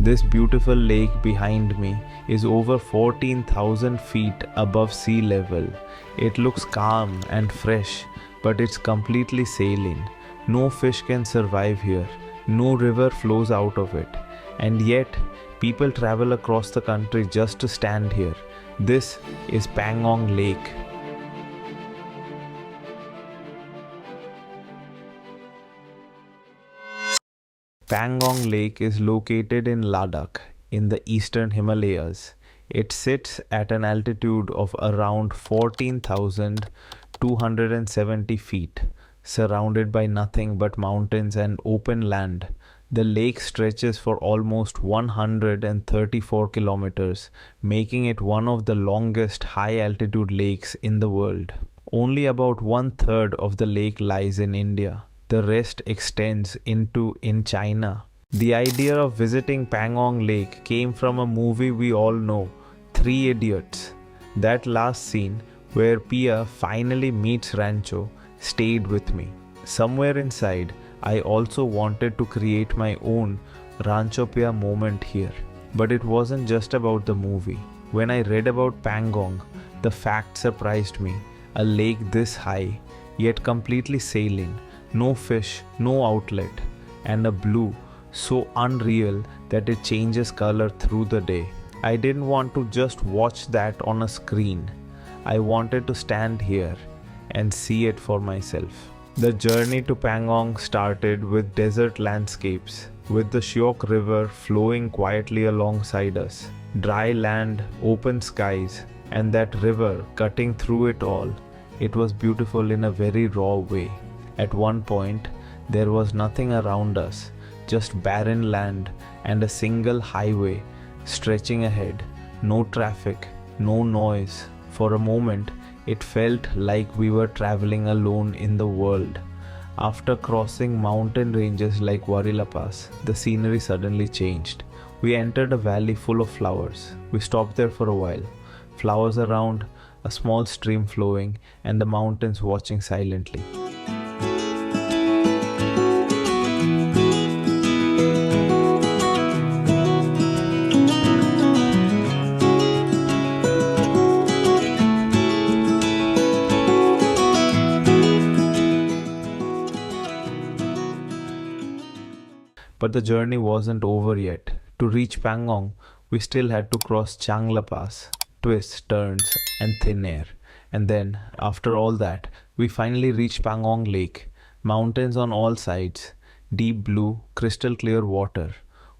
This beautiful lake behind me is over 14,000 feet above sea level. It looks calm and fresh, but it's completely saline. No fish can survive here. No river flows out of it. And yet, people travel across the country just to stand here. This is Pangong Lake. Pangong Lake is located in Ladakh, in the eastern Himalayas. It sits at an altitude of around 14,270 feet, surrounded by nothing but mountains and open land. The lake stretches for almost 134 kilometers, making it one of the longest high-altitude lakes in the world. Only about one-third of the lake lies in India. The rest extends in China. The idea of visiting Pangong Lake came from a movie we all know, Three Idiots. That last scene, where Pia finally meets Rancho, stayed with me. Somewhere inside, I also wanted to create my own Rancho Pia moment here. But it wasn't just about the movie. When I read about Pangong, the fact surprised me. A lake this high, yet completely saline. No fish, no outlet, and a blue so unreal that it changes color through the day. I didn't want to just watch that on a screen. I wanted to stand here and see it for myself. The journey to Pangong started with desert landscapes, with the Shyok River flowing quietly alongside us. Dry land, open skies, and that river cutting through it all. It was beautiful in a very raw way. At one point, there was nothing around us, just barren land and a single highway stretching ahead. No traffic, no noise. For a moment, it felt like we were traveling alone in the world. After crossing mountain ranges like Wari, the scenery suddenly changed. We entered a valley full of flowers. We stopped there for a while. Flowers around, a small stream flowing, and the mountains watching silently. But the journey wasn't over yet. To reach Pangong, we still had to cross Chang Pass, twists, turns, and thin air. And then, after all that, we finally reached Pangong Lake. Mountains on all sides, deep blue, crystal clear water,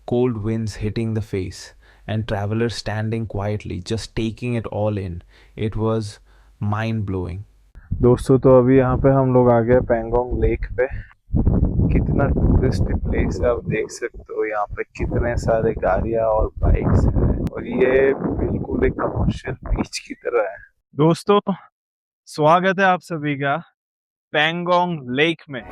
cold winds hitting the face, and travelers standing quietly, just taking it all in. It was mind-blowing. दोस्तों तो अभी यहाँ पे हम लोग आ गए Pangong lake पे. कितना टूरिस्ट प्लेस है, आप देख सकते हो. यहाँ पे कितने सारे गाड़ियाँ और बाइक्स हैं और ये बिल्कुल एक कमर्शियल बीच की तरह है. दोस्तों स्वागत है आप सभी का पैंगोंग लेक में.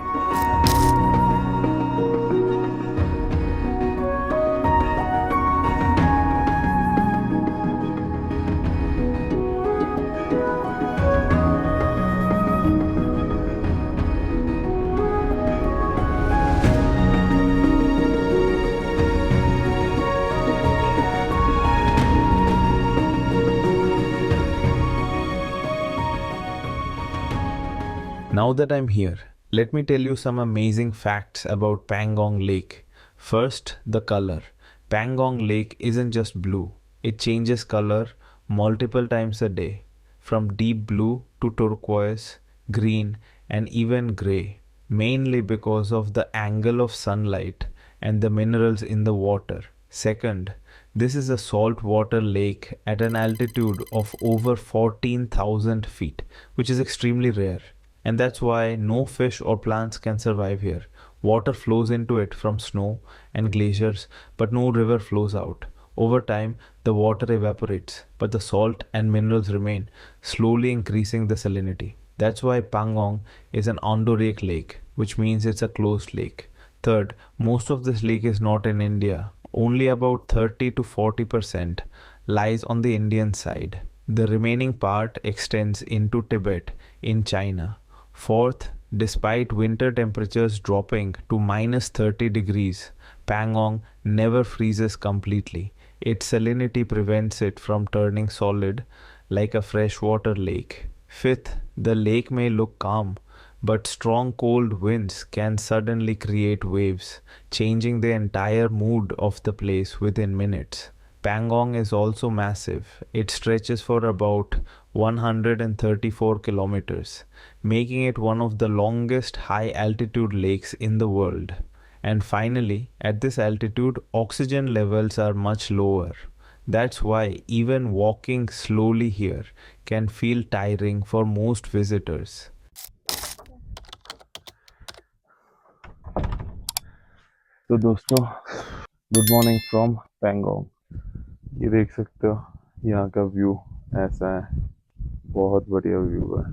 Now that I'm here, let me tell you some amazing facts about Pangong Lake. First, the color. Pangong Lake isn't just blue. It changes color multiple times a day, from deep blue to turquoise, green, and even gray, mainly because of the angle of sunlight and the minerals in the water. Second, this is a saltwater lake at an altitude of over 14,000 feet, which is extremely rare. And that's why no fish or plants can survive here. Water flows into it from snow and glaciers, but no river flows out. Over time, the water evaporates, but the salt and minerals remain, slowly increasing the salinity. That's why Pangong is an endorheic lake, which means it's a closed lake. Third, most of this lake is not in India. Only about 30 to 40% lies on the Indian side. The remaining part extends into Tibet in China. Fourth, despite winter temperatures dropping to -30 degrees, Pangong never freezes completely. Its salinity prevents it from turning solid like a freshwater lake. Fifth, the lake may look calm, but strong cold winds can suddenly create waves, changing the entire mood of the place within minutes. Pangong is also massive. It stretches for about 134 kilometers, making it one of the longest high altitude lakes in the world. And finally, at this altitude, oxygen levels are much lower. That's why even walking slowly here can feel tiring for most visitors. तो दोस्तों, good morning from Pangong. ये देख सकते हो, यहाँ का view ऐसा है। बहुत बढ़िया व्यू है।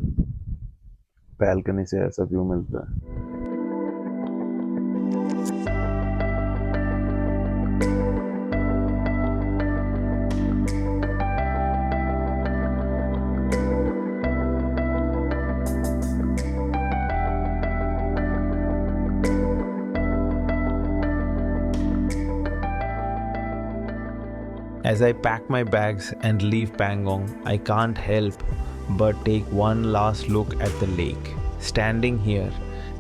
बैल्कनी से ऐसा व्यू मिलता है। As I pack my bags and leave Pangong, I can't help but take one last look at the lake. Standing here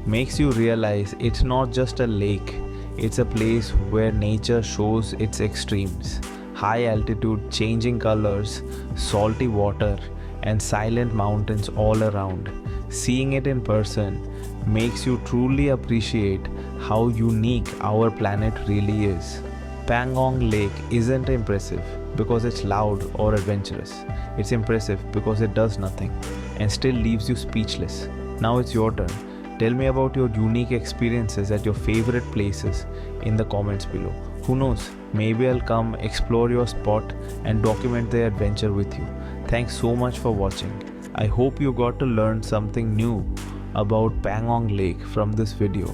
makes you realize it's not just a lake, it's a place where nature shows its extremes. High altitude, changing colors, salty water, and silent mountains all around. Seeing it in person makes you truly appreciate how unique our planet really is. Pangong Lake isn't impressive because it's loud or adventurous. It's impressive because it does nothing and still leaves you speechless. Now it's your turn. Tell me about your unique experiences at your favorite places in the comments below. Who knows, maybe I'll come explore your spot and document the adventure with you. Thanks so much for watching. I hope you got to learn something new about Pangong Lake from this video.